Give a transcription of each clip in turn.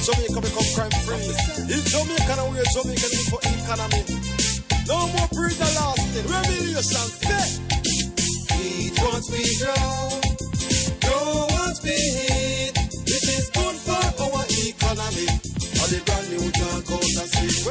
Jamaica become crime free. In Jamaica now we're Jamaican for economy. No more breed lasting. Revolution set. Eat what we grow what we eat. It is good for our economy.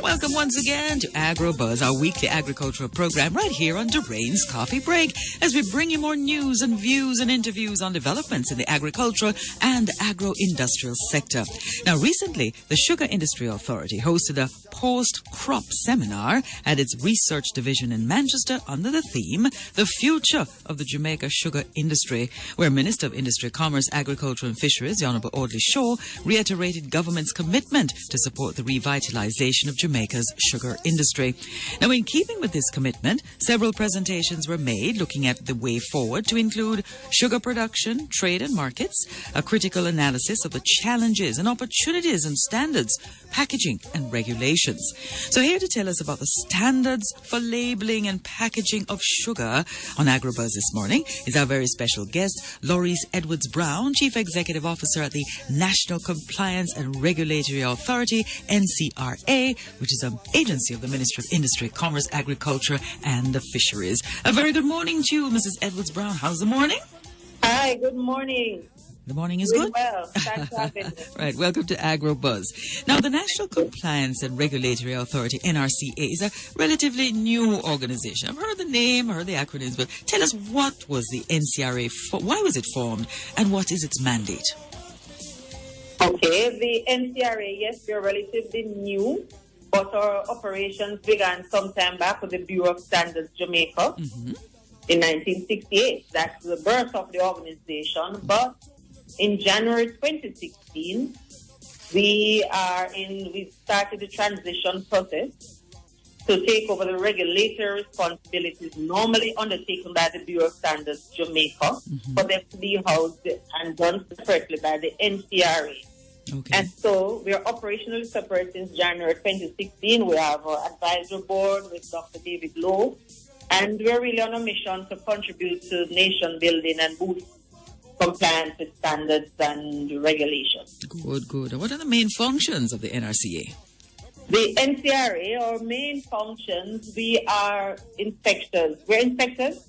Welcome once again to Agrobuzz, our weekly agricultural program right here on Durain's Coffee Break, as we bring you more news and views and interviews on developments in the agricultural and agro-industrial sector. Now, recently, the Sugar Industry Authority hosted a post-crop seminar at its research division in Manchester under the theme, The Future of the Jamaica Sugar Industry, where Minister of Industry, Commerce, Agriculture and Fisheries, the Honourable Audley Shaw, reiterated government's commitment to support the revitalization of Jamaica's sugar industry. Now, in keeping with this commitment, several presentations were made looking at the way forward to include sugar production, trade and markets, a critical analysis of the challenges and opportunities and standards, packaging and regulations. So here to tell us about the standards for labeling and packaging of sugar on Agrobuzz this morning is our very special guest, Lorice Edwards Brown, Chief Executive Officer at the National Compliance and Regulatory Authority, NCRA, which is an agency of the Ministry of Industry, Commerce, Agriculture and the Fisheries. A very good morning to you, Mrs. Edwards Brown. How's the morning? Hi, good morning. The morning is good? Well, thanks for having me. Right, welcome to Agrobuzz. Now, the National Compliance and Regulatory Authority, NRCA, is a relatively new organization. I've heard the name, heard the acronyms, but tell us, what was the NCRA, why was it formed, and what is its mandate? Okay, the NCRA, yes, we're relatively new, but our operations began sometime back with the Bureau of Standards Jamaica in 1968. That's the birth of the organization. But in January 2016, we started the transition process to take over the regulatory responsibilities normally undertaken by the Bureau of Standards Jamaica, for them to be housed and done separately by the NCRA. Okay. And so we are operationally separate since January 2016. We have our advisory board with Dr. David Lowe, and we're really on a mission to contribute to nation building and boost compliance with standards and regulations. Good. And what are the main functions of the NRCA? The NCRA, our main functions, we are inspectors. We're inspectors,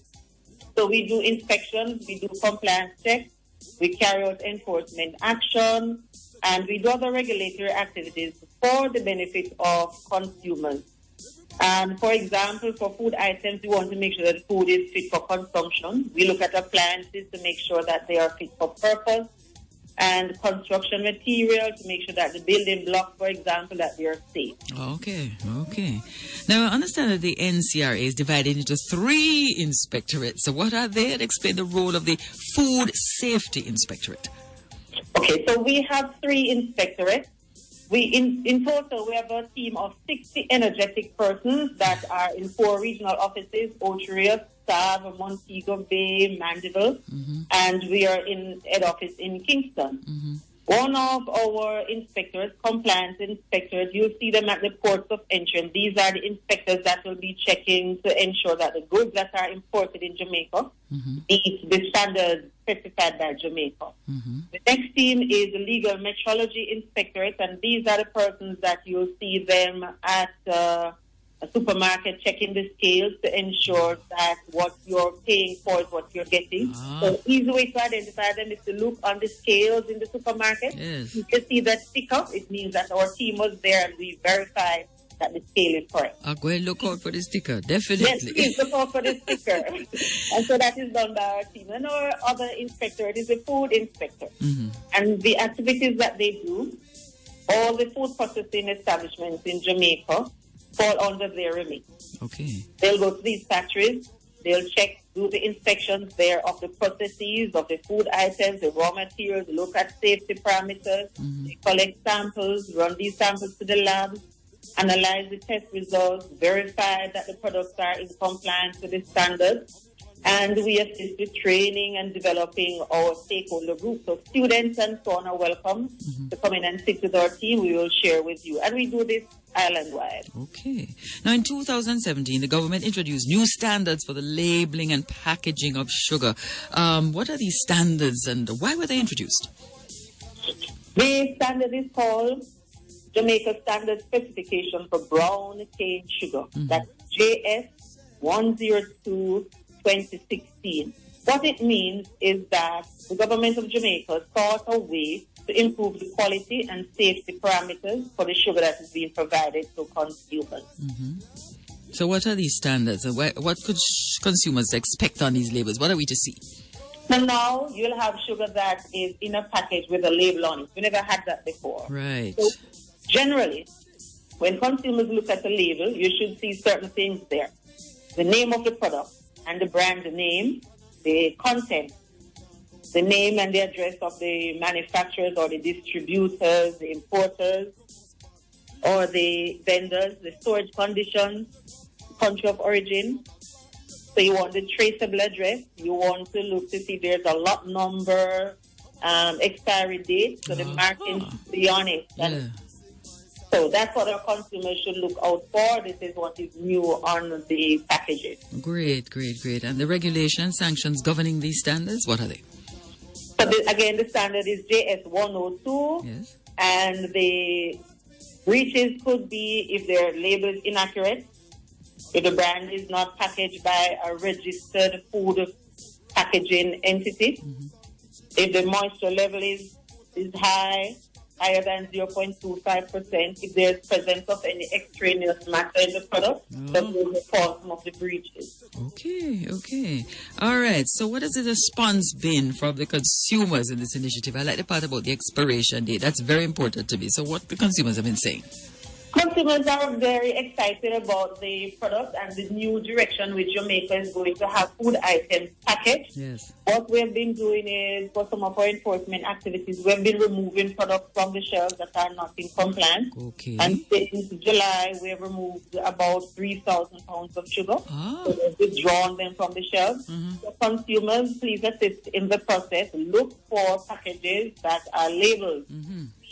so we do inspections, we do compliance checks, we carry out enforcement action, and we do other regulatory activities for the benefit of consumers. And for example, for food items, we want to make sure that food is fit for consumption. We look at appliances to make sure that they are fit for purpose, and construction material to make sure that the building blocks, for example, that they are safe. Okay. Now, I understand that the NCRA is divided into 3 inspectorates. So what are they? And explain the role of the Food Safety Inspectorate. Okay, so we have 3 inspectorates. In total, we have a team of 60 energetic persons that are in 4 regional offices: Ochiria, Stav, Montego Bay, Mandeville, and we are in head office in Kingston. One of our inspectors, compliance inspectors, you'll see them at the ports of entry, and these are the inspectors that will be checking to ensure that the goods that are imported in Jamaica meet the standards specified by Jamaica. The next team is the legal metrology inspectorate, and these are the persons that you'll see them at a supermarket checking the scales to ensure that what you're paying for is what you're getting. So easy way to identify them is to look on the scales in the supermarket. Yes. You can see that sticker. It means that our team was there and we verified that the scale is correct. I'll go and look out for the sticker, definitely. Yes, please look out for the sticker. And so that is done by our team. And our other inspector is a food inspector. And the activities that they do, all the food processing establishments in Jamaica fall under their remit. Okay. They'll go to these factories, they'll check, do the inspections there of the processes, of the food items, the raw materials, look at safety parameters, they collect samples, run these samples to the lab, analyze the test results, verify that the products are in compliance with the standards, and we assist with training and developing our stakeholder group. So students and so on are welcome to come in and sit with our team. We will share with you. And we do this island-wide. Okay. Now, in 2017, the government introduced new standards for the labeling and packaging of sugar. What are these standards and why were they introduced? The standard is called Jamaica Standard Specification for Brown Cane Sugar. That's JS 102-2016. What it means is that the government of Jamaica sought a way to improve the quality and safety parameters for the sugar that is being provided to consumers. So what are these standards? And what could consumers expect on these labels? What are we to see? So now you'll have sugar that is in a package with a label on it. We never had that before. Right. So generally, when consumers look at the label, you should see certain things there. The name of the product and the brand name, the content, the name and the address of the manufacturers or the distributors, the importers, or the vendors, the storage conditions, country of origin. So you want the traceable address. You want to look to see if there's a lot number, expiry date, so the marking should be on it. So that's what our consumers should look out for. This is what is new on the packages. Great. And the regulations, sanctions governing these standards, what are they? So again, the standard is JS 102. Yes. And the breaches could be if their label is inaccurate, if the brand is not packaged by a registered food packaging entity, if the moisture level is higher than 0.25%, if there's presence of any extraneous matter in the product, that will cause some of the breaches. Okay. All right. So what has the response been from the consumers in this initiative? I like the part about the expiration date. That's very important to me. So what the consumers have been saying? Consumers are very excited about the product and the new direction which Jamaica is going to have food items packaged. Yes. What we have been doing is, for some of our enforcement activities, we have been removing products from the shelves that are not in compliance. Okay. And since July, we have removed about 3,000 pounds of sugar. So we've withdrawn them from the shelves. So consumers, please assist in the process. Look for packages that are labeled.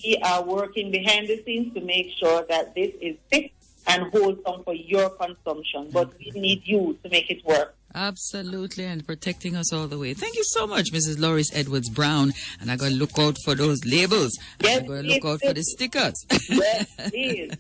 We are working behind the scenes to make sure that this is fit and wholesome for your consumption. But we need you to make it work. Absolutely, and protecting us all the way. Thank you so much, Mrs. Lorice Edwards Brown. And I'm going to look out for those labels. Yes, I'm going to look out for the stickers. Yes, please.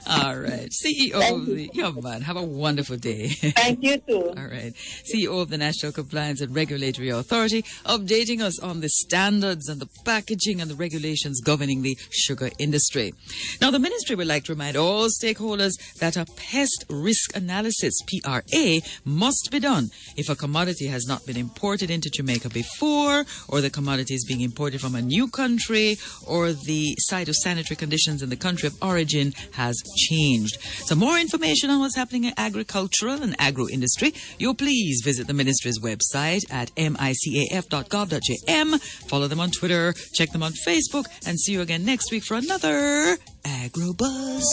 All right. CEO of the... Young man, have a wonderful day. Thank you, too. All right. CEO of the National Compliance and Regulatory Authority, updating us on the standards and the packaging and the regulations governing the sugar industry. Now, the ministry would like to remind all stakeholders that a pest risk analysis, PRA, must be done if a commodity has not been imported into Jamaica before, or the commodity is being imported from a new country, or the phytosanitary conditions in the country of origin has changed. So more information on what's happening in agricultural and agro industry, you'll please visit the ministry's website at micaf.gov.jm. Follow them on Twitter, check them on Facebook, and see you again next week for another Agrobuzz.